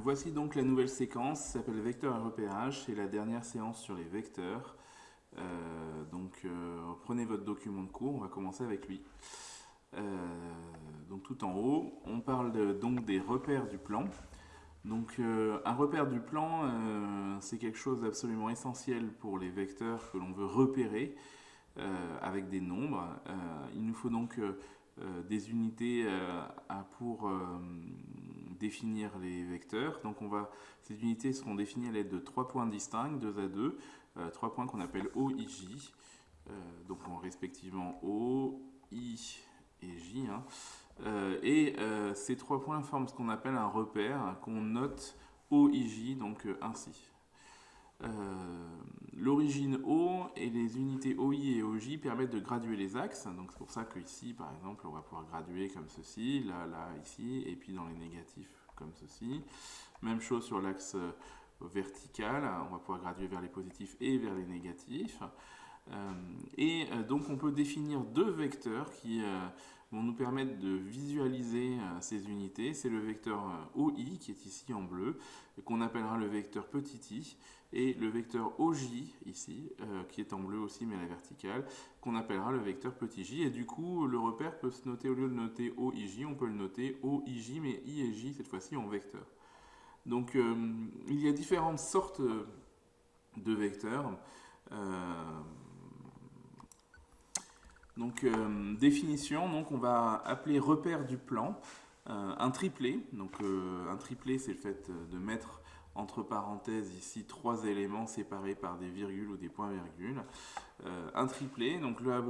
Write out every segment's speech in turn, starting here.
Voici donc la nouvelle séquence, ça s'appelle vecteur et repérage, c'est la dernière séance sur les vecteurs. Prenez votre document de cours, on va commencer avec lui. Donc tout en haut, on parle donc des repères du plan. Donc un repère du plan, c'est quelque chose d'absolument essentiel pour les vecteurs que l'on veut repérer avec des nombres. Il nous faut donc des unités pour définir les vecteurs. Donc ces unités seront définies à l'aide de 3 points distincts, 2 à 2, 3 points qu'on appelle O, I, J. Donc respectivement O, I et J. Ces 3 points forment ce qu'on appelle un repère qu'on note OIJ, donc ainsi. L'origine O et les unités OI et OJ permettent de graduer les axes. Donc c'est pour ça qu'ici, par exemple, on va pouvoir graduer comme ceci, là, ici, et puis dans les négatifs comme ceci. Même chose sur l'axe vertical, on va pouvoir graduer vers les positifs et vers les négatifs. Donc on peut définir deux vecteurs qui vont nous permettre de visualiser ces unités. C'est le vecteur OI qui est ici en bleu, qu'on appellera le vecteur petit i, et le vecteur OJ ici, qui est en bleu aussi mais à la verticale, qu'on appellera le vecteur petit j. Et du coup, le repère peut se noter, au lieu de noter OIJ, on peut le noter OIJ, mais I et J cette fois-ci en vecteur. Donc il y a différentes sortes de vecteurs. Définition, donc on va appeler repère du plan un triplet. Un triplet, c'est le fait de mettre entre parenthèses ici 3 éléments séparés par des virgules ou des points-virgules. Un triplet, donc la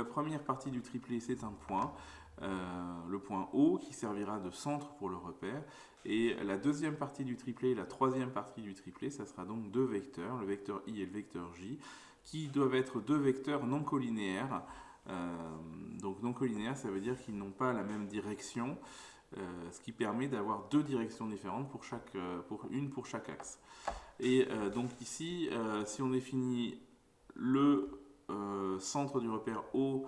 première partie du triplet, c'est un point. Le point O qui servira de centre pour le repère, et la deuxième partie du triplet et la troisième partie du triplet, ça sera donc deux vecteurs, le vecteur I et le vecteur J, qui doivent être deux vecteurs non collinéaires. Donc non collinéaires, ça veut dire qu'ils n'ont pas la même direction, ce qui permet d'avoir deux directions différentes une pour chaque axe. Et donc ici, si on définit le centre du repère O,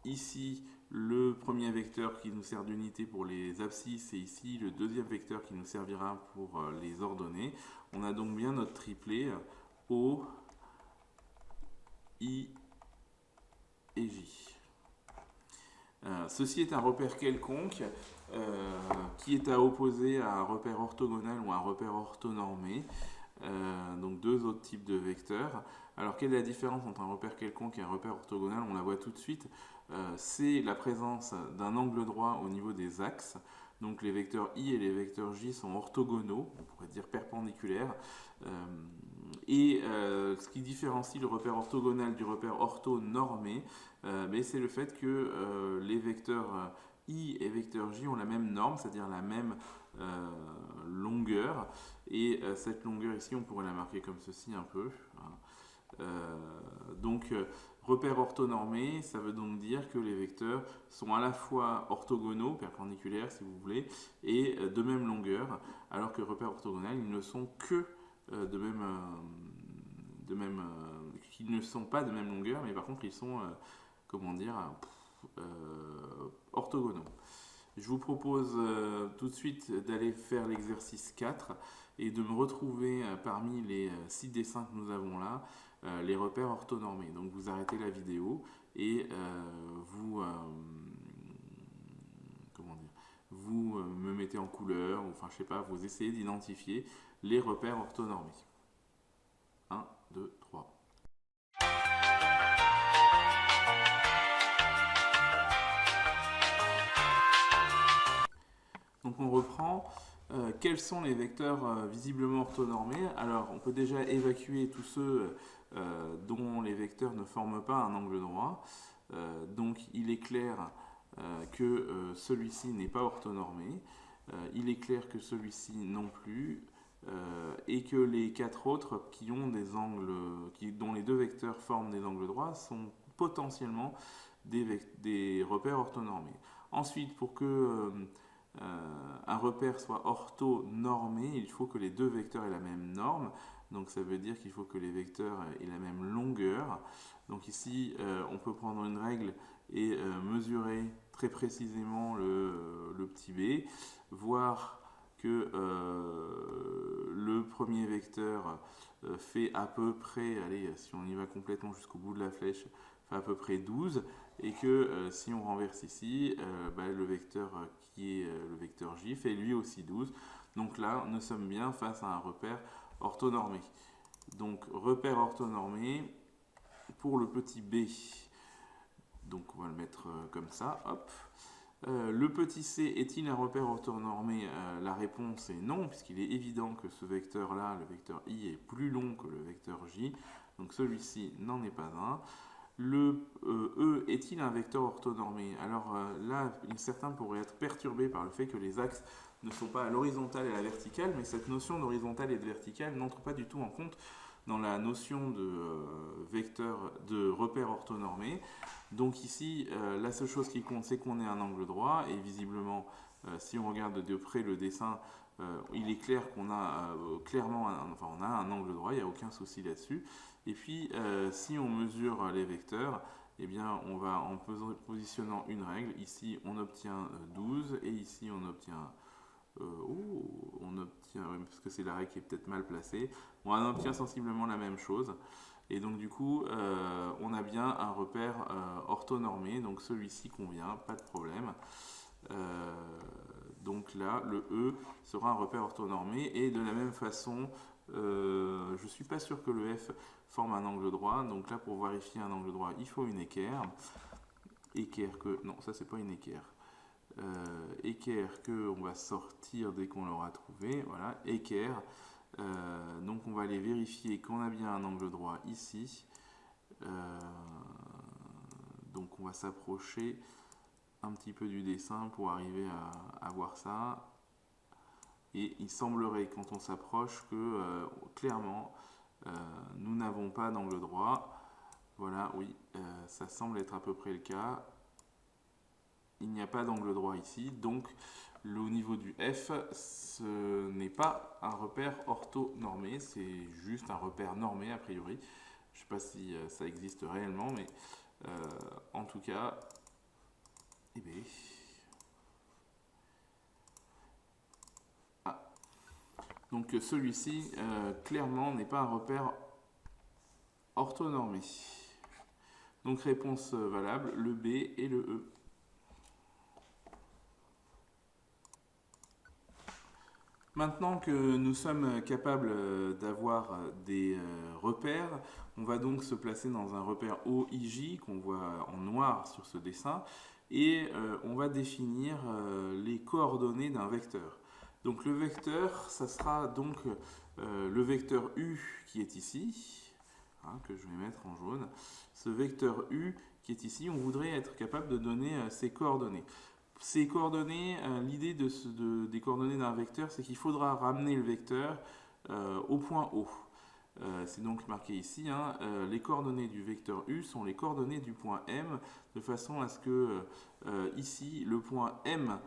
ici le premier vecteur qui nous sert d'unité pour les abscisses, et ici le deuxième vecteur qui nous servira pour les ordonnées, on a donc bien notre triplet O, I et J. Ceci est un repère quelconque qui est à opposer à un repère orthogonal ou un repère orthonormé. Donc deux autres types de vecteurs. Alors quelle est la différence entre un repère quelconque et un repère orthogonal? On la voit tout de suite. C'est la présence d'un angle droit au niveau des axes. Donc les vecteurs I et les vecteurs J sont orthogonaux, on pourrait dire perpendiculaires. Ce qui différencie le repère orthogonal du repère orthonormé, c'est le fait que les vecteurs I et vecteur J ont la même norme, c'est-à-dire la même longueur. Et cette longueur ici, on pourrait la marquer comme ceci un peu. Repère orthonormé, ça veut donc dire que les vecteurs sont à la fois orthogonaux, perpendiculaires si vous voulez, et de même longueur, alors que repère orthogonal, ils ne sont que qu'ils ne sont pas de même longueur, mais par contre ils sont, orthogonaux. Je vous propose tout de suite d'aller faire l'exercice 4 et de me retrouver parmi les 6 dessins que nous avons là, les repères orthonormés. Donc vous arrêtez la vidéo et vous me mettez en couleur, vous essayez d'identifier les repères orthonormés. 1, 2, 3. Donc on reprend. Quels sont les vecteurs visiblement orthonormés? Alors on peut déjà évacuer tous ceux dont les vecteurs ne forment pas un angle droit. Donc il est clair que celui-ci n'est pas orthonormé. Il est clair que celui-ci non plus. Et que les 4 autres qui ont dont les deux vecteurs forment des angles droits sont potentiellement des repères orthonormés. Ensuite, pour que un repère soit orthonormé, il faut que les deux vecteurs aient la même norme. Donc ça veut dire qu'il faut que les vecteurs aient la même longueur. Donc ici, on peut prendre une règle et mesurer très précisément le petit b, voir que le premier vecteur fait à peu près, allez, si on y va complètement jusqu'au bout de la flèche, fait à peu près 12, et que si on renverse ici, le vecteur qui est le vecteur J fait lui aussi 12. Donc là, nous sommes bien face à un repère orthonormé. Donc repère orthonormé pour le petit b. Donc on va le mettre comme ça, hop. Le petit c est-il un repère orthonormé? La réponse est non, puisqu'il est évident que ce vecteur-là, le vecteur i, est plus long que le vecteur j. Donc celui-ci n'en est pas un. Le E est-il un vecteur orthonormé? Alors là, certains pourraient être perturbés par le fait que les axes ne sont pas à l'horizontale et à la verticale, mais cette notion d'horizontale et de verticale n'entre pas du tout en compte dans la notion de vecteur, de repère orthonormé. Donc ici, la seule chose qui compte, c'est qu'on ait un angle droit, et visiblement, si on regarde de près le dessin, il est clair qu'on a clairement on a un angle droit, il n'y a aucun souci là-dessus. Et puis, si on mesure les vecteurs, eh bien, on va en positionnant une règle. Ici, on obtient 12, et ici, on obtient... parce que c'est la règle qui est peut-être mal placée, on obtient sensiblement la même chose. Et donc du coup, on a bien un repère orthonormé, donc celui-ci convient, pas de problème. Donc là, le E sera un repère orthonormé, et de la même façon, je ne suis pas sûr que le F forme un angle droit, donc là pour vérifier un angle droit, il faut une équerre. Équerre que... Non, ça c'est pas une équerre. Équerre que on va sortir dès qu'on l'aura trouvé, voilà, équerre. Donc on va aller vérifier qu'on a bien un angle droit ici. Donc on va s'approcher un petit peu du dessin pour arriver à voir ça. Et il semblerait, quand on s'approche, que clairement nous n'avons pas d'angle droit. Voilà, oui, ça semble être à peu près le cas. Il n'y a pas d'angle droit ici, donc au niveau du F, ce n'est pas un repère orthonormé, c'est juste un repère normé a priori. Je ne sais pas si ça existe réellement, mais en tout cas, eh bien, donc celui-ci, clairement, n'est pas un repère orthonormé. Donc réponse valable, le B et le E. Maintenant que nous sommes capables d'avoir des repères, on va donc se placer dans un repère OIJ qu'on voit en noir sur ce dessin, et on va définir les coordonnées d'un vecteur. Donc le vecteur, ça sera donc le vecteur U qui est ici, hein, que je vais mettre en jaune. Ce vecteur U qui est ici, on voudrait être capable de donner ses coordonnées. Ces coordonnées, l'idée des coordonnées d'un vecteur, c'est qu'il faudra ramener le vecteur au point O. C'est donc marqué ici, hein, les coordonnées du vecteur U sont les coordonnées du point M, de façon à ce que ici, le point M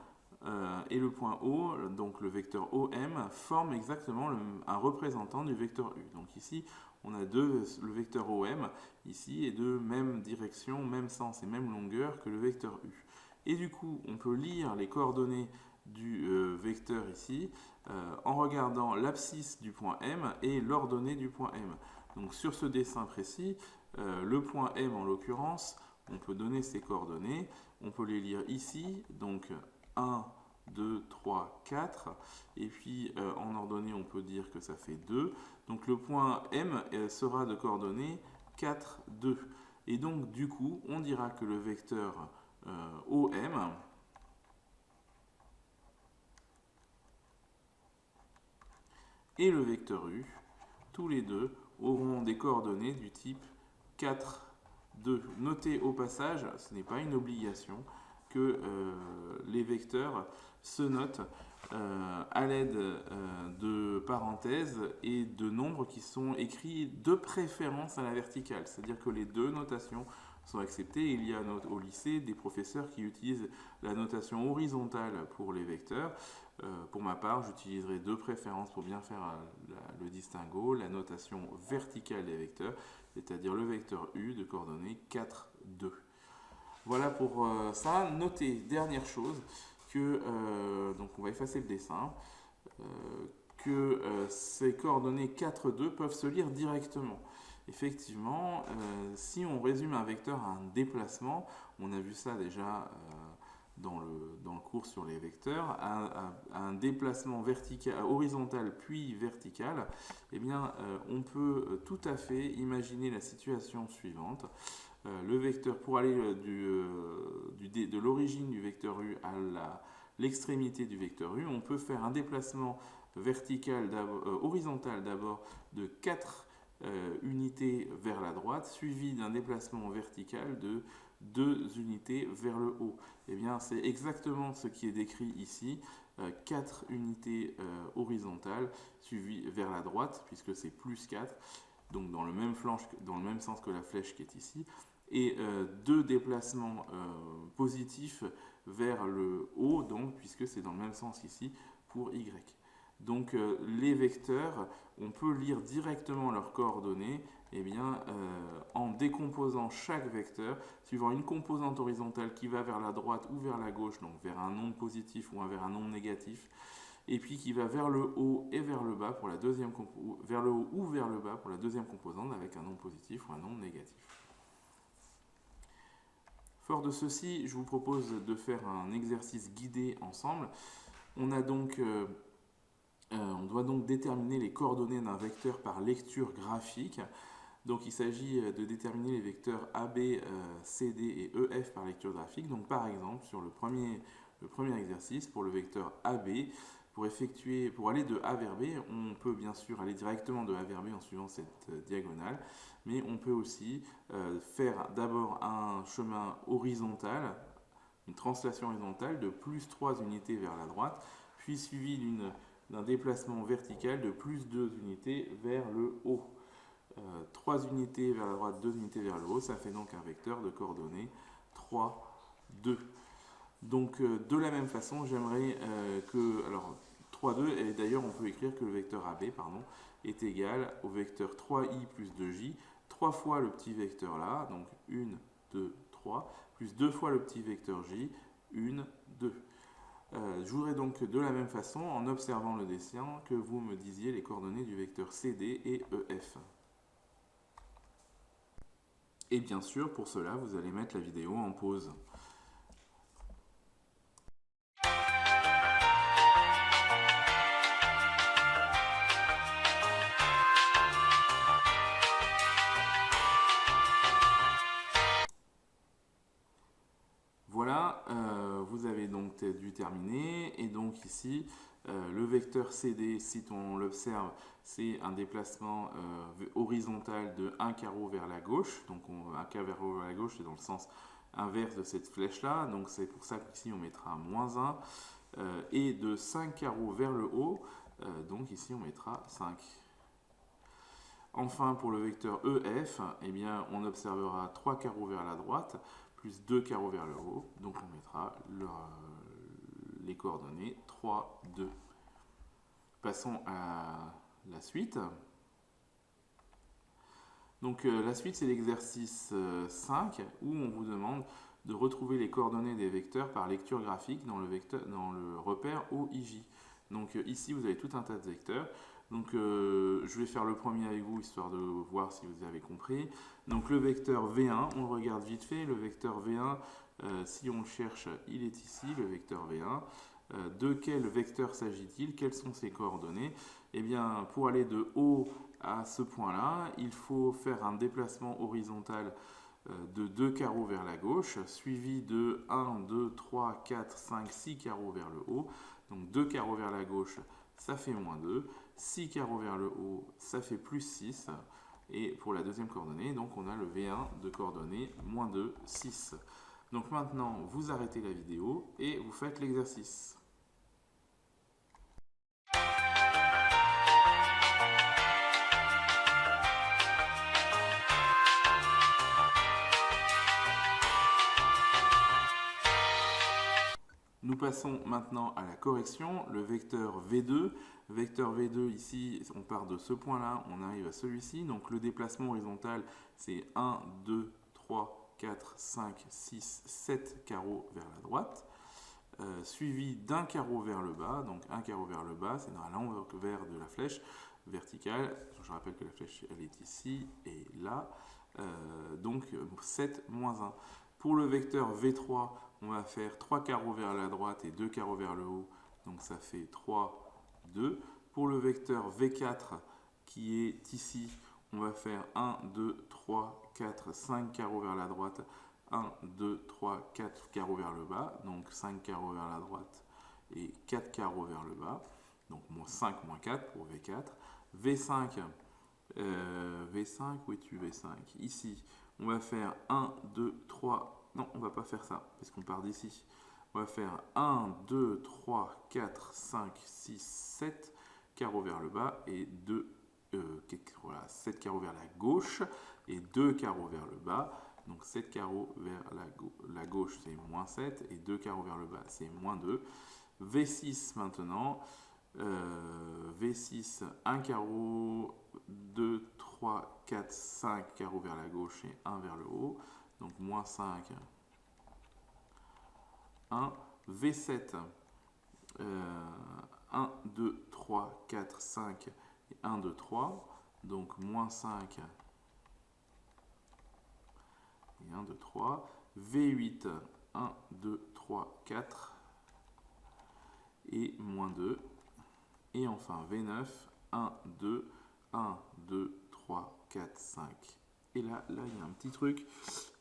et le point O, donc le vecteur OM, forment exactement un représentant du vecteur U. Donc ici, on a le vecteur OM, ici, est de même direction, même sens et même longueur que le vecteur U. Et du coup, on peut lire les coordonnées du vecteur ici en regardant l'abscisse du point M et l'ordonnée du point M. Donc sur ce dessin précis, le point M en l'occurrence, on peut donner ses coordonnées. On peut les lire ici, donc 1, 2, 3, 4. Et puis en ordonnée, on peut dire que ça fait 2. Donc le point M sera de coordonnées 4, 2. Et donc du coup, on dira que le vecteur OM et le vecteur U, tous les deux auront des coordonnées du type 4, 2. Notez au passage, ce n'est pas une obligation, que les vecteurs se notent à l'aide de parenthèses et de nombres qui sont écrits de préférence à la verticale. C'est-à-dire que les deux notations sont acceptées. Il y a au lycée des professeurs qui utilisent la notation horizontale pour les vecteurs. Pour ma part, j'utiliserai de préférence pour bien faire le distinguo, la notation verticale des vecteurs, c'est-à-dire le vecteur U de coordonnées 4, 2. Voilà pour ça. Notez, dernière chose, que, donc on va effacer le dessin, que ces coordonnées 4, 2 peuvent se lire directement. Effectivement, si on résume un vecteur à un déplacement, on a vu ça déjà dans le cours sur les vecteurs, un déplacement vertical, horizontal puis vertical, eh bien, on peut tout à fait imaginer la situation suivante. Le vecteur, pour aller de l'origine du vecteur U à l'extrémité du vecteur U, on peut faire un déplacement vertical, horizontal d'abord de 4 unités vers la droite, suivi d'un déplacement vertical de 2 unités vers le haut. Eh bien, c'est exactement ce qui est décrit ici, 4 unités horizontales suivies vers la droite, puisque c'est plus 4, donc dans le même sens que la flèche qui est ici, et 2 déplacements positifs vers le haut, donc, puisque c'est dans le même sens ici pour Y. Donc les vecteurs, on peut lire directement leurs coordonnées en décomposant chaque vecteur, suivant une composante horizontale qui va vers la droite ou vers la gauche, donc vers un nombre positif ou vers un nombre négatif, et puis qui va vers le haut et vers le bas pour la deuxième vers le haut ou vers le bas pour la deuxième composante avec un nombre positif ou un nombre négatif. Fort de ceci, je vous propose de faire un exercice guidé ensemble. On doit donc déterminer les coordonnées d'un vecteur par lecture graphique. Donc il s'agit de déterminer les vecteurs AB, CD et EF par lecture graphique. Donc par exemple, sur le premier exercice, pour le vecteur AB, pour aller de A vers B, on peut bien sûr aller directement de A vers B en suivant cette diagonale, mais on peut aussi faire d'abord un chemin horizontal, une translation horizontale de plus 3 unités vers la droite, puis suivi d'un déplacement vertical de plus 2 unités vers le haut. 3 unités vers la droite, 2 unités vers le haut, ça fait donc un vecteur de coordonnées 3, 2. Donc de la même façon, j'aimerais alors 3, 2, et d'ailleurs on peut écrire que le vecteur AB est égal au vecteur 3i plus 2j, 3 fois le petit vecteur là, donc 1, 2, 3, plus 2 fois le petit vecteur j, 1, 2. Je voudrais donc de la même façon, en observant le dessin, que vous me disiez les coordonnées du vecteur CD et EF. Et bien sûr, pour cela, vous allez mettre la vidéo en pause. Voilà, vous avez donc dû terminer, et donc ici, le vecteur CD, si on l'observe, c'est un déplacement horizontal de 1 carreau vers la gauche, donc un carreau vers la gauche, c'est dans le sens inverse de cette flèche-là, donc c'est pour ça qu'ici on mettra -1, et de 5 carreaux vers le haut, donc ici on mettra 5. Enfin, pour le vecteur EF, eh bien, on observera 3 carreaux vers la droite, plus 2 carreaux vers le haut, donc on mettra les coordonnées 3, 2. Passons à la suite. Donc la suite, c'est l'exercice 5, où on vous demande de retrouver les coordonnées des vecteurs par lecture graphique dans le repère OIJ. Donc ici, vous avez tout un tas de vecteurs. Donc je vais faire le premier avec vous, histoire de voir si vous avez compris. Donc le vecteur V1, on le regarde vite fait. Le vecteur V1, si on le cherche, il est ici, le vecteur V1. De quel vecteur s'agit-il? Quelles sont ses coordonnées? Eh bien, pour aller de haut à ce point-là, il faut faire un déplacement horizontal de 2 carreaux vers la gauche, suivi de 1, 2, 3, 4, 5, 6 carreaux vers le haut. Donc 2 carreaux vers la gauche, ça fait -2. 6 carreaux vers le haut, ça fait +6. Et pour la deuxième coordonnée, donc on a le V1 de coordonnées -2, 6. Donc maintenant, vous arrêtez la vidéo et vous faites l'exercice. Nous passons maintenant à la correction, le vecteur V2. Vecteur V2, ici, on part de ce point-là, on arrive à celui-ci. Donc le déplacement horizontal, c'est 1, 2, 3, 4, 5, 6, 7 carreaux vers la droite. suivi d'un carreau vers le bas. Donc un carreau vers le bas, c'est dans l'envers de la flèche verticale. Je rappelle que la flèche elle est ici et là. Donc 7 moins 1. Pour le vecteur V3, on va faire 3 carreaux vers la droite et 2 carreaux vers le haut. Donc ça fait 3, 2. Pour le vecteur V4 qui est ici, on va faire 1, 2, 3, 4, 5 carreaux vers la droite. 1, 2, 3, 4 carreaux vers le bas. Donc 5 carreaux vers la droite et 4 carreaux vers le bas. Donc 5 moins 4 pour V4. V5, V5, où es-tu V5? Ici, on va faire 1, 2, 3. Non, on ne va pas faire ça, parce qu'on part d'ici. On va faire 1, 2, 3, 4, 5, 6, 7 carreaux vers le bas et 7 carreaux vers la gauche et 2 carreaux vers le bas. Donc 7 carreaux vers la gauche, c'est moins 7 et 2 carreaux vers le bas, c'est moins 2. V6 maintenant. V6, 1 carreau, 2, 3, 4, 5 carreaux vers la gauche et 1 vers le haut. Donc moins 5, 1. V7, 1, 2, 3, 4, 5 et 1, 2, 3. Donc moins 5 et 1, 2, 3. V8, 1, 2, 3, 4 et moins 2. Et enfin V9, 1, 2, 1, 2, 3, 4, 5. Et là il y a un petit truc.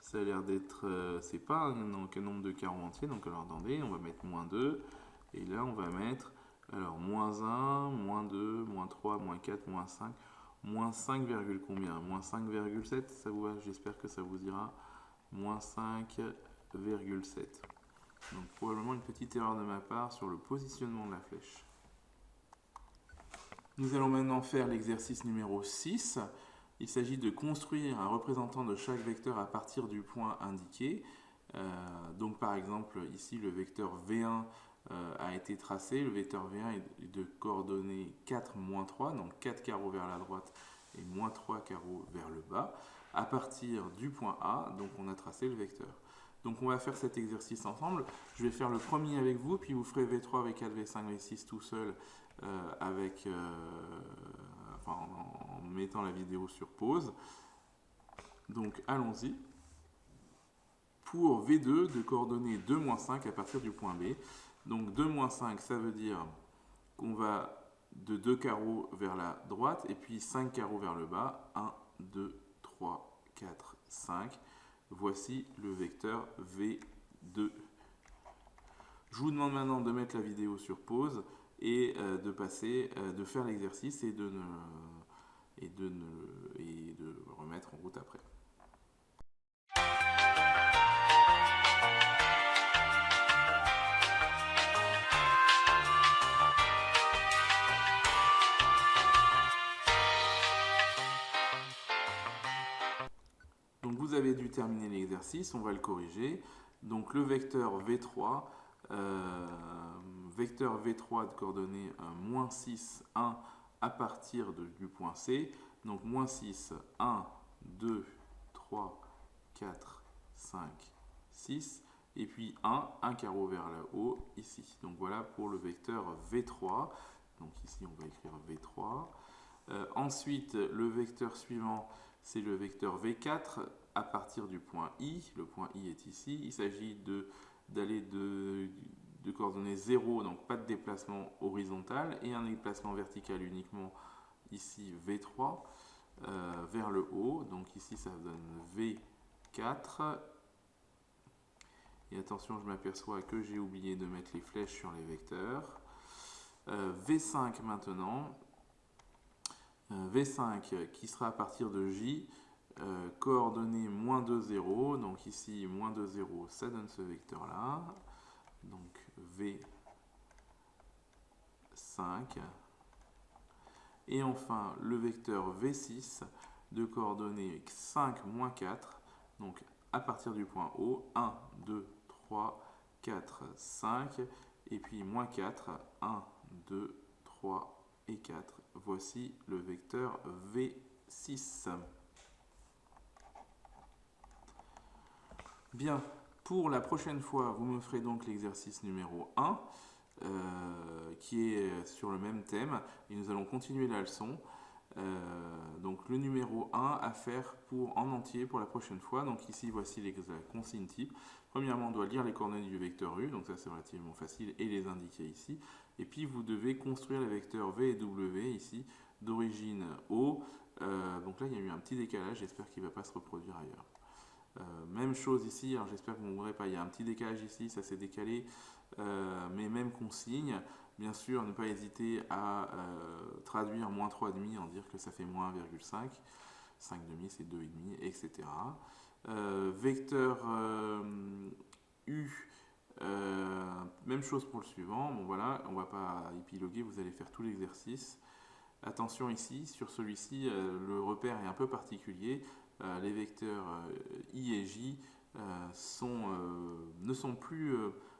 Ça a l'air d'être... c'est pas un nombre de carreaux entiers. Donc alors attendez, on va mettre moins 2. Et là on va mettre... Alors moins 1, moins 2, moins 3, moins 4, moins 5. Moins 5, combien? Moins 5,7. Ça vous va? J'espère que ça vous ira. Moins 5,7. Donc probablement une petite erreur de ma part sur le positionnement de la flèche. Nous allons maintenant faire l'exercice numéro 6. Il s'agit de construire un représentant de chaque vecteur à partir du point indiqué. Donc par exemple, ici le vecteur V1 a été tracé. Le vecteur V1 est de coordonnées 4, moins 3, donc 4 carreaux vers la droite et moins 3 carreaux vers le bas. À partir du point A, donc on a tracé le vecteur. Donc on va faire cet exercice ensemble. Je vais faire le premier avec vous, puis vous ferez V3, V4, V5, V6 tout seul en mettant la vidéo sur pause. Donc allons-y. Pour V2 de coordonnées 2, moins 5 à partir du point B. Donc 2, moins 5, ça veut dire qu'on va de 2 carreaux vers la droite et puis 5 carreaux vers le bas. 1, 2, 3, 4, 5. Voici le vecteur V2. Je vous demande maintenant de mettre la vidéo sur pause et de faire l'exercice et de remettre en route après. Donc vous avez dû terminer l'exercice, on va le corriger. Donc le vecteur V3, de coordonnées moins 6, 1 à partir du point C. Donc moins 6, 1, 2, 3, 4, 5, 6. Et puis 1 carreau vers le haut ici. Donc voilà pour le vecteur V3. Donc ici on va écrire V3. Ensuite le vecteur suivant, c'est le vecteur V4 à partir du point I. Le point I est ici. Il s'agit d'aller de coordonnées 0, donc pas de déplacement horizontal, et un déplacement vertical uniquement ici V3 vers le haut. Donc ici ça donne V4. Et attention, je m'aperçois que j'ai oublié de mettre les flèches sur les vecteurs. V5 maintenant. V5 qui sera à partir de J, coordonnées moins 2, 0. Donc ici, moins 2, 0, ça donne ce vecteur-là. Donc V5. Et enfin, le vecteur V6 de coordonnées 5, moins 4. Donc à partir du point O, 1, 2, 3, 4, 5. Et puis moins 4, 1, 2, 3 et 4. Voici le vecteur V6. Bien, Pour la prochaine fois, vous me ferez donc l'exercice numéro 1, qui est sur le même thème, et nous allons continuer la leçon. Donc le numéro 1 à faire en entier pour la prochaine fois. Donc ici, voici les consignes type. Premièrement, on doit lire les coordonnées du vecteur U, donc ça c'est relativement facile, et les indiquer ici. Et puis vous devez construire les vecteurs V et W ici, d'origine O. Donc là, il y a eu un petit décalage, j'espère qu'il ne va pas se reproduire ailleurs. Même chose ici, alors j'espère que vous ne m'ouvrez pas, il y a un petit décalage ici, ça s'est décalé, mais même consigne. Bien sûr, ne pas hésiter à traduire moins 3,5 en dire que ça fait moins 1,5, 5,5 c'est 2,5, etc. Vecteur U, même chose pour le suivant. Bon voilà, on ne va pas épiloguer, vous allez faire tout l'exercice. Attention ici, sur celui-ci, le repère est un peu particulier. Les vecteurs I et J ne sont plus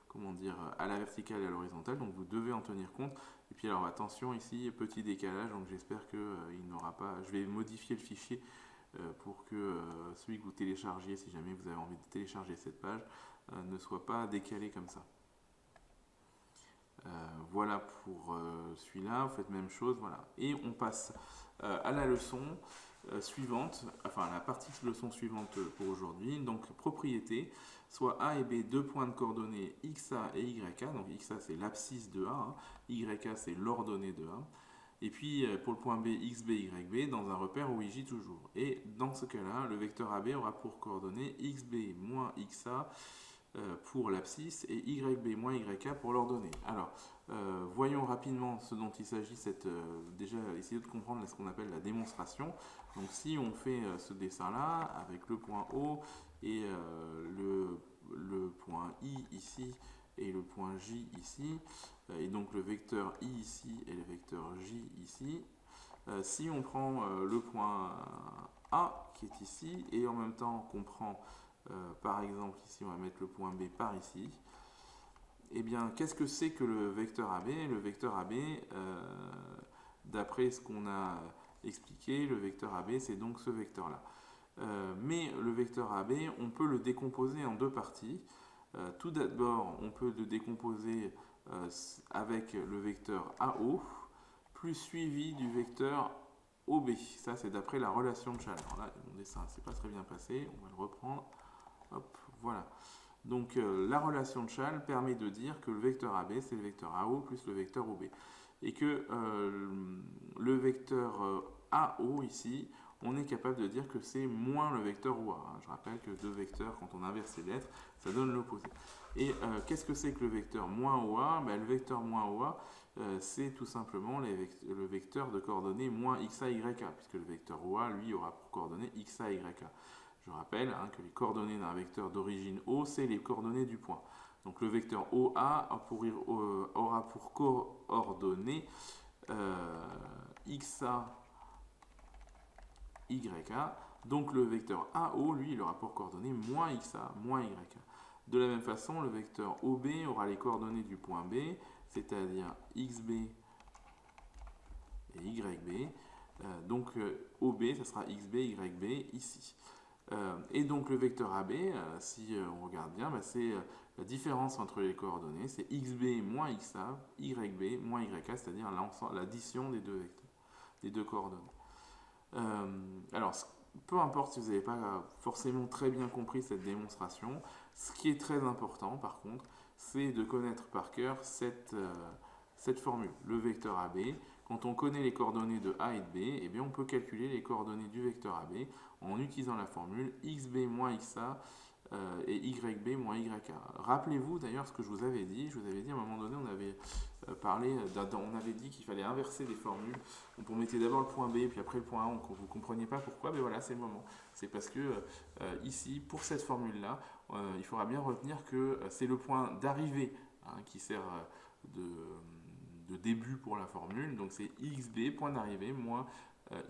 comment dire, à la verticale et à l'horizontale, donc vous devez en tenir compte. Et puis alors attention ici, petit décalage, donc j'espère qu'il n'aura pas... Je vais modifier le fichier pour que celui que vous téléchargiez, si jamais vous avez envie de télécharger cette page, ne soit pas décalé comme ça. Voilà pour celui-là, vous faites la même chose, voilà. Et on passe à la leçon suivante, enfin la partie de leçon suivante pour aujourd'hui, donc propriété, soit A et B, deux points de coordonnées XA et YA, donc XA c'est l'abscisse de A, hein, YA c'est l'ordonnée de A, et puis pour le point B, XB, YB, dans un repère OIJ toujours. Et dans ce cas-là, le vecteur AB aura pour coordonnées XB moins XA, pour l'abscisse et YB moins YK pour l'ordonnée. Alors, voyons rapidement ce dont il s'agit, déjà essayer de comprendre ce qu'on appelle la démonstration. Donc si on fait ce dessin-là, avec le point O et le point I ici et le point J ici, et donc le vecteur I ici et le vecteur J ici, si on prend le point A qui est ici et en même temps qu'on prend par exemple, ici, on va mettre le point B par ici. Eh bien, qu'est-ce que c'est que le vecteur AB? Le vecteur AB, d'après ce qu'on a expliqué, le vecteur AB, c'est donc ce vecteur-là. Mais le vecteur AB, on peut le décomposer en deux parties. Tout d'abord, on peut le décomposer avec le vecteur AO, plus suivi du vecteur OB. Ça, c'est d'après la relation de chaleur. Là, mon dessin ne s'est pas très bien passé, on va le reprendre. Hop, voilà. Donc la relation de Chasles permet de dire que le vecteur AB c'est le vecteur AO plus le vecteur OB. Et que le vecteur AO ici, on est capable de dire que c'est moins le vecteur OA. Je rappelle que deux vecteurs, quand on inverse les lettres, ça donne l'opposé. Et qu'est-ce que c'est que le vecteur moins OA? Le vecteur moins OA, c'est tout simplement le vecteur de coordonnées moins XA, YK, puisque le vecteur OA, lui, aura pour coordonnées XA, YK. Je rappelle que les coordonnées d'un vecteur d'origine O, c'est les coordonnées du point. Donc le vecteur OA aura pour coordonnées XA, YA. Donc le vecteur AO, lui, il aura pour coordonnées moins XA, moins YA. De la même façon, le vecteur OB aura les coordonnées du point B, c'est-à-dire XB et YB. Donc OB, ça sera XB, YB ici. Et donc le vecteur AB, si on regarde bien, c'est la différence entre les coordonnées, c'est XB moins XA, YB moins YK, c'est-à-dire l'addition des deux vecteurs, des deux coordonnées. Alors, peu importe si vous n'avez pas forcément très bien compris cette démonstration, ce qui est très important par contre, c'est de connaître par cœur cette formule, le vecteur AB. Quand on connaît les coordonnées de A et de B, eh bien on peut calculer les coordonnées du vecteur AB en utilisant la formule XB moins XA et YB moins YK. Rappelez-vous d'ailleurs ce que je vous avais dit. Je vous avais dit à un moment donné, on avait on avait dit qu'il fallait inverser les formules. Donc on mettait d'abord le point B, puis après le point A, vous ne compreniez pas pourquoi, mais voilà, c'est le moment. C'est parce que ici, pour cette formule-là, il faudra bien retenir que c'est le point d'arrivée qui sert de début pour la formule, donc c'est XB, point d'arrivée, moins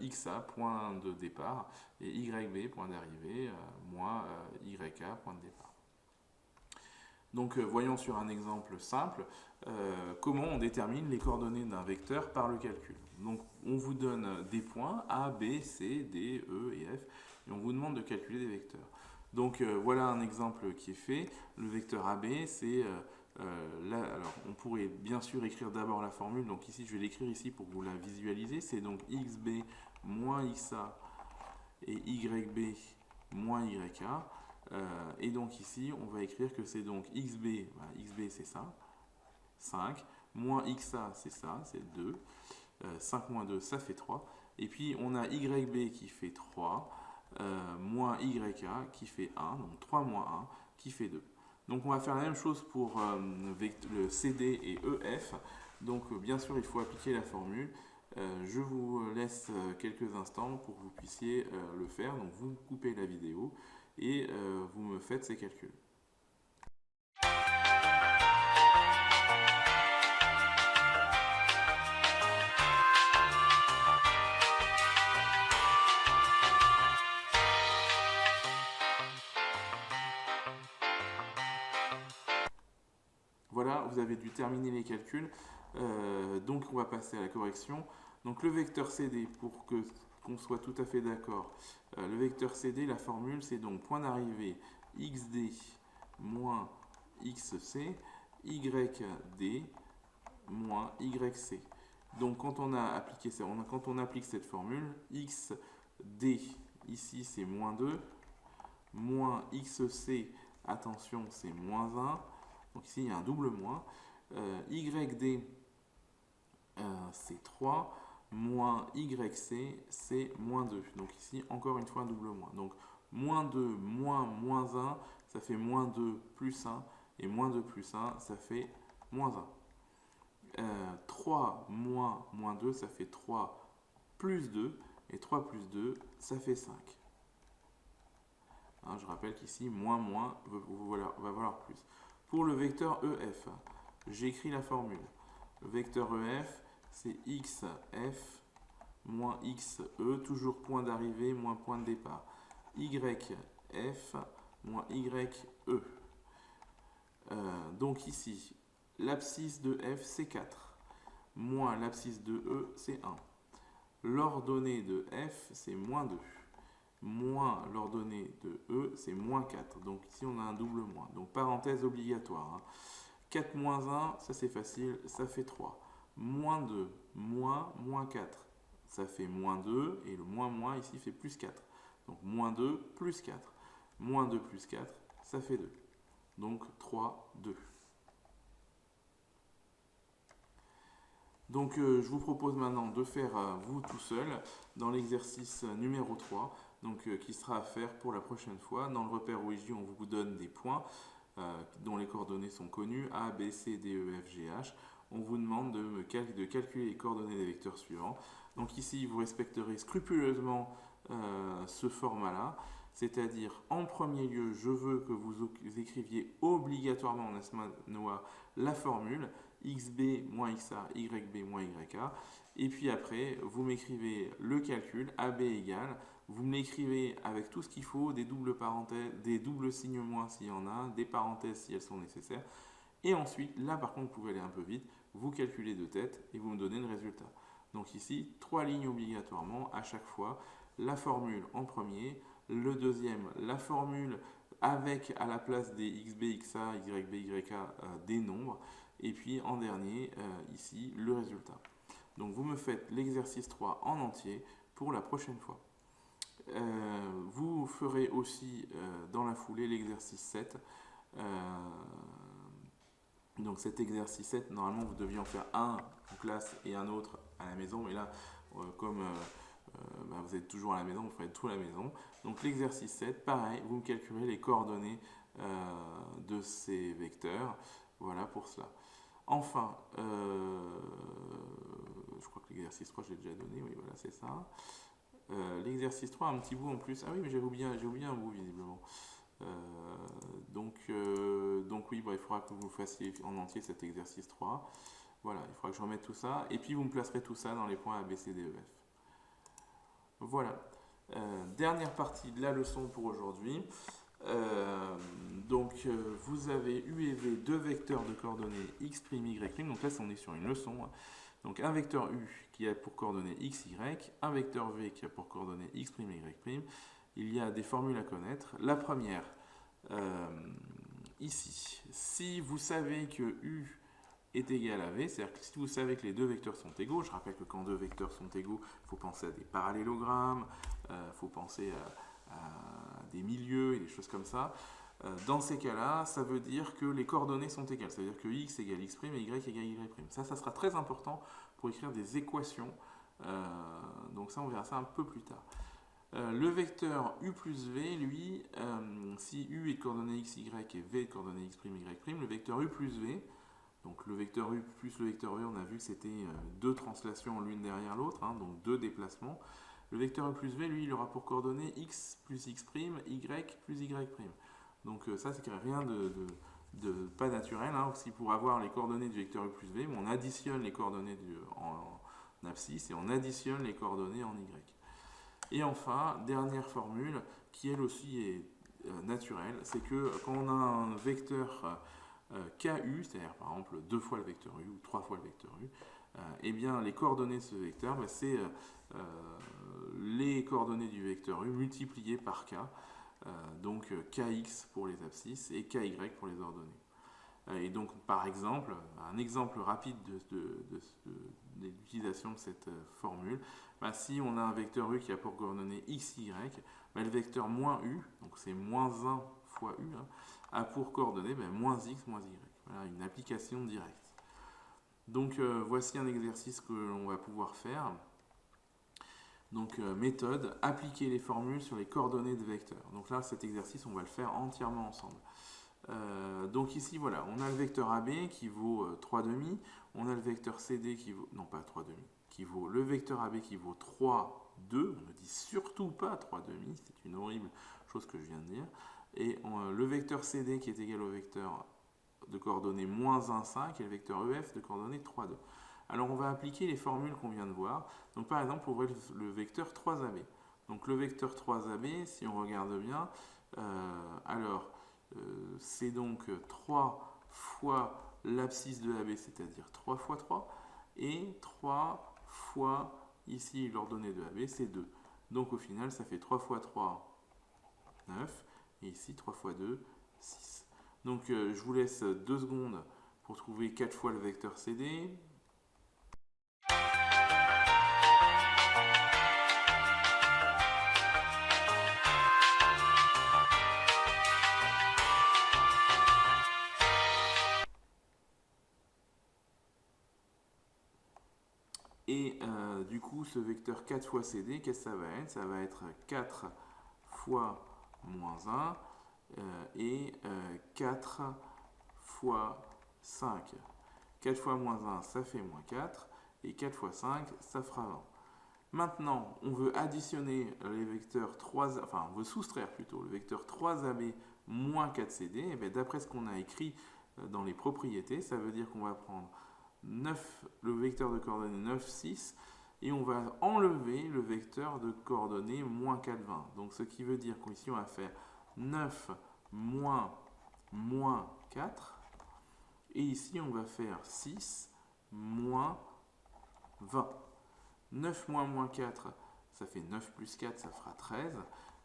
XA, point de départ, et YB, point d'arrivée, moins YK, point de départ. Donc voyons sur un exemple simple comment on détermine les coordonnées d'un vecteur par le calcul. Donc on vous donne des points A, B, C, D, E et F, et on vous demande de calculer des vecteurs. Donc voilà un exemple qui est fait. Le vecteur AB, c'est là, alors on pourrait bien sûr écrire d'abord la formule. Donc ici, je vais l'écrire ici pour que vous la visualisez. C'est donc XB moins XA et YB moins YA. Et donc ici, on va écrire que c'est donc XB, voilà, XB c'est ça, 5, moins XA c'est ça, c'est 2, 5 moins 2 ça fait 3, et puis on a YB qui fait 3, moins YA qui fait 1, donc 3 moins 1 qui fait 2. Donc on va faire la même chose pour le CD et EF, donc bien sûr il faut appliquer la formule. Je vous laisse quelques instants pour que vous puissiez le faire, donc vous coupez la vidéo et vous me faites ces calculs. Voilà, vous avez dû terminer les calculs. Donc on va passer à la correction. Donc le vecteur CD, pour qu'on soit tout à fait d'accord, le vecteur CD, la formule, c'est donc point d'arrivée XD moins XC, YD moins YC. Donc quand on a appliqué ça, quand on applique cette formule, XD, ici c'est moins 2, moins XC, attention, c'est moins 1. Donc ici, il y a un double moins. YD, c'est 3, moins YC, c'est moins 2. Donc ici, encore une fois, un double moins. Donc, moins 2 moins moins 1, ça fait moins 2 plus 1. Et moins 2 plus 1, ça fait moins 1. 3 moins moins 2, ça fait 3 plus 2. Et 3 plus 2, ça fait 5. Hein, je rappelle qu'ici, moins moins va valoir plus. Pour le vecteur EF, j'écris la formule. Le vecteur EF, c'est XF moins XE, toujours point d'arrivée moins point de départ. YF moins YE. Donc ici, l'abscisse de F, c'est 4. Moins l'abscisse de E, c'est 1. L'ordonnée de F, c'est moins 2. Moins l'ordonnée de E, c'est moins 4. Donc ici, on a un double moins. Donc parenthèse obligatoire. Hein. 4 moins 1, ça c'est facile, ça fait 3. Moins 2, moins 4. Ça fait moins 2, et le moins ici fait plus 4. Donc moins 2 plus 4. Moins 2 plus 4, ça fait 2. Donc 3, 2. Donc je vous propose maintenant de faire vous tout seul dans l'exercice numéro 3. Donc, qui sera à faire pour la prochaine fois. Dans le repère OIJ, on vous donne des points dont les coordonnées sont connues, A, B, C, D, E, F, G, H. On vous demande de calculer les coordonnées des vecteurs suivants. Donc ici, vous respecterez scrupuleusement ce format-là, c'est-à-dire en premier lieu, je veux que vous écriviez obligatoirement en asma noir la formule XB moins XA, YB moins YA. Et puis après, vous m'écrivez le calcul, AB égale, vous me l'écrivez avec tout ce qu'il faut, des doubles parenthèses, des doubles signes moins s'il y en a, des parenthèses si elles sont nécessaires. Et ensuite, là par contre, vous pouvez aller un peu vite, vous calculez de tête et vous me donnez le résultat. Donc ici, 3 lignes obligatoirement à chaque fois, la formule en premier, le deuxième, la formule avec à la place des XB, XA, YB, YA des nombres, et puis en dernier, ici, le résultat. Donc vous me faites l'exercice 3 en entier pour la prochaine fois. Vous ferez aussi dans la foulée l'exercice 7. Donc cet exercice 7, normalement vous deviez en faire un en classe et un autre à la maison. Mais là, comme vous êtes toujours à la maison, vous ferez tout à la maison. Donc l'exercice 7, pareil, vous me calculez les coordonnées de ces vecteurs. Voilà pour cela. Enfin, je crois que l'exercice 3, je l'ai déjà donné. Oui, voilà, c'est ça. L'exercice 3, un petit bout en plus. Ah oui, mais j'ai oublié un bout, visiblement. Donc oui, il faudra que vous fassiez en entier cet exercice 3. Voilà, il faudra que je remette tout ça. Et puis, vous me placerez tout ça dans les points A, B, C, D, E, F. Voilà. Dernière partie de la leçon pour aujourd'hui. Vous avez U et V, deux vecteurs de coordonnées x', y'. Donc là, on est sur une leçon. Donc un vecteur U qui a pour coordonnées x, y, un vecteur V qui a pour coordonnées x', y', il y a des formules à connaître. La première, ici, si vous savez que U est égal à V, c'est-à-dire que si vous savez que les deux vecteurs sont égaux, je rappelle que quand deux vecteurs sont égaux, il faut penser à des parallélogrammes, il faut penser à des milieux et des choses comme ça. Dans ces cas-là, ça veut dire que les coordonnées sont égales. Ça veut dire que x égale x' et y égale y'. Ça sera très important pour écrire des équations. Donc ça, on verra ça un peu plus tard. Le vecteur u plus v, lui, si u est de coordonnées x, y et v est de coordonnées x', y', le vecteur u plus v, donc le vecteur u plus le vecteur v, on a vu que c'était deux translations l'une derrière l'autre, hein, donc deux déplacements. Le vecteur u plus v, lui, il aura pour coordonnées x plus x', y plus y'. Donc ça, c'est rien de pas naturel. Hein. Si pour avoir les coordonnées du vecteur u plus v, on additionne les coordonnées en abscisse et on additionne les coordonnées en y. Et enfin, dernière formule, qui elle aussi est naturelle, c'est que quand on a un vecteur KU, c'est-à-dire par exemple 2 fois le vecteur U ou 3 fois le vecteur U, eh bien les coordonnées de ce vecteur, c'est les coordonnées du vecteur U multipliées par K, donc Kx pour les abscisses et Ky pour les ordonnées. Et donc, par exemple, un exemple rapide de l'utilisation de cette formule, si on a un vecteur U qui a pour coordonnées x, y, le vecteur moins U, donc c'est moins 1 fois U, hein, a pour coordonnées moins x, moins y. Voilà, une application directe. Donc, voici un exercice que l'on va pouvoir faire. Donc, méthode, appliquer les formules sur les coordonnées de vecteurs. Donc là, cet exercice, on va le faire entièrement ensemble. Donc ici, voilà, on a le vecteur AB qui vaut 3,5, on a le vecteur CD qui vaut, non pas 3,5, qui vaut le vecteur AB qui vaut 3,2, on ne dit surtout pas 3,5, c'est une horrible chose que je viens de dire, et le vecteur CD qui est égal au vecteur de coordonnées moins 1,5 et le vecteur EF de coordonnées 3,2. Alors on va appliquer les formules qu'on vient de voir. Donc par exemple, on voit le vecteur 3AB. Donc le vecteur 3AB, si on regarde bien, c'est donc 3 fois l'abscisse de AB, c'est-à-dire 3 fois 3, et 3 fois ici l'ordonnée de AB, c'est 2. Donc au final, ça fait 3 fois 3, 9, et ici 3 fois 2, 6. Donc je vous laisse 2 secondes pour trouver 4 fois le vecteur CD. Et du coup, ce vecteur 4 fois CD, qu'est-ce que ça va être? Ça va être 4 fois moins 1 et 4 fois 5. 4 fois moins 1, ça fait moins 4. Et 4 fois 5, ça fera 20. Maintenant, on veut additionner les vecteurs 3, enfin, on veut soustraire plutôt le vecteur 3AB moins 4CD. Et bien, d'après ce qu'on a écrit dans les propriétés, ça veut dire qu'on va prendre 9, le vecteur de coordonnées 9, 6, et on va enlever le vecteur de coordonnées moins 4, 20. Donc ce qui veut dire qu'ici on va faire 9 moins 4, et ici on va faire 6 moins 20. 9 moins 4, ça fait 9 plus 4, ça fera 13,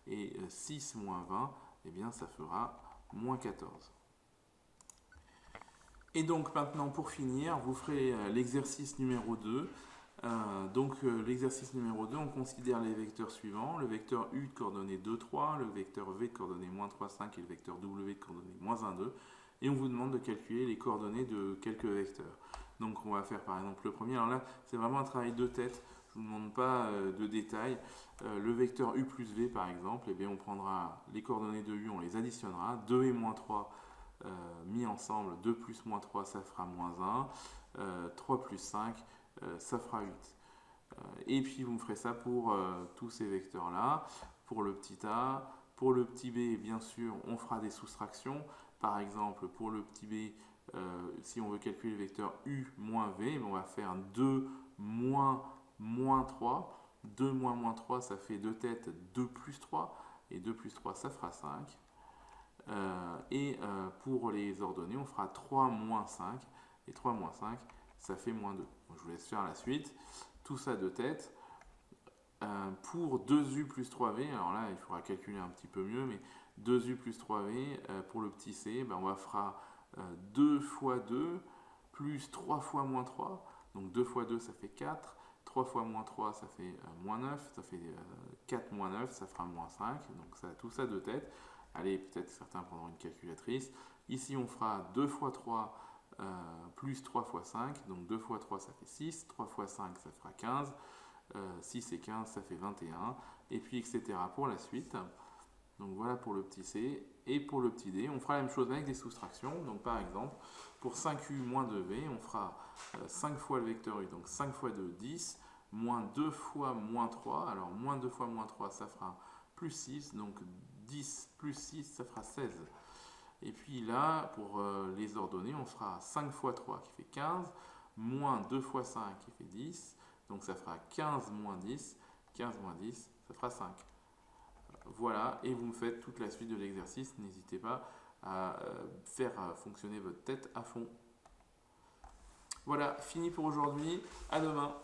et 6 moins 20, eh bien ça fera moins 14. Et donc maintenant, pour finir, vous ferez l'exercice numéro 2. L'exercice numéro 2, on considère les vecteurs suivants. Le vecteur U de coordonnées 2, 3, le vecteur V de coordonnées moins 3, 5 et le vecteur W de coordonnées moins 1, 2. Et on vous demande de calculer les coordonnées de quelques vecteurs. Donc on va faire par exemple le premier. Alors là, c'est vraiment un travail de tête. Je ne vous demande pas de détails. Le vecteur U plus V par exemple, eh bien, on prendra les coordonnées de U, on les additionnera. 2 et moins 3 mis ensemble, 2 plus moins 3, ça fera moins 1. 3 plus 5, ça fera 8. Et puis vous me ferez ça pour tous ces vecteurs-là. Pour le petit a, pour le petit b, bien sûr, on fera des soustractions. Par exemple, pour le petit b, si on veut calculer le vecteur u moins v, on va faire 2 moins 3. 2 moins 3, ça fait 2 têtes, 2 plus 3. Et 2 plus 3, ça fera 5. Pour les ordonnées, on fera 3 moins 5. Et 3 moins 5, ça fait moins 2. Donc, je vous laisse faire la suite. Tout ça de tête. pour 2u plus 3v, alors là il faudra calculer un petit peu mieux, mais 2u plus 3v pour le petit c, ben, on fera 2 fois 2 plus 3 fois moins 3, donc 2 fois 2 ça fait 4, 3 fois moins 3 ça fait moins 9, ça fait 4 moins 9, ça fera moins 5, donc ça, tout ça de tête. Allez, peut-être certains prendront une calculatrice. Ici on fera 2 fois 3 plus 3 fois 5, donc 2 fois 3 ça fait 6, 3 fois 5 ça fera 15, 6 et 15 ça fait 21, et puis etc. pour la suite. Donc voilà pour le petit c. Et pour le petit d, on fera la même chose avec des soustractions. Donc par exemple, pour 5u moins 2v, on fera 5 fois le vecteur u, donc 5 fois 2, 10, moins 2 fois moins 3. Alors moins 2 fois moins 3, ça fera plus 6, donc 10 plus 6, ça fera 16. Et puis là, pour les ordonnées, on fera 5 fois 3 qui fait 15, moins 2 fois 5 qui fait 10, donc ça fera 15 moins 10, 15 moins 10, ça fera 5. Voilà, et vous me faites toute la suite de l'exercice. N'hésitez pas à faire fonctionner votre tête à fond. Voilà, fini pour aujourd'hui. À demain.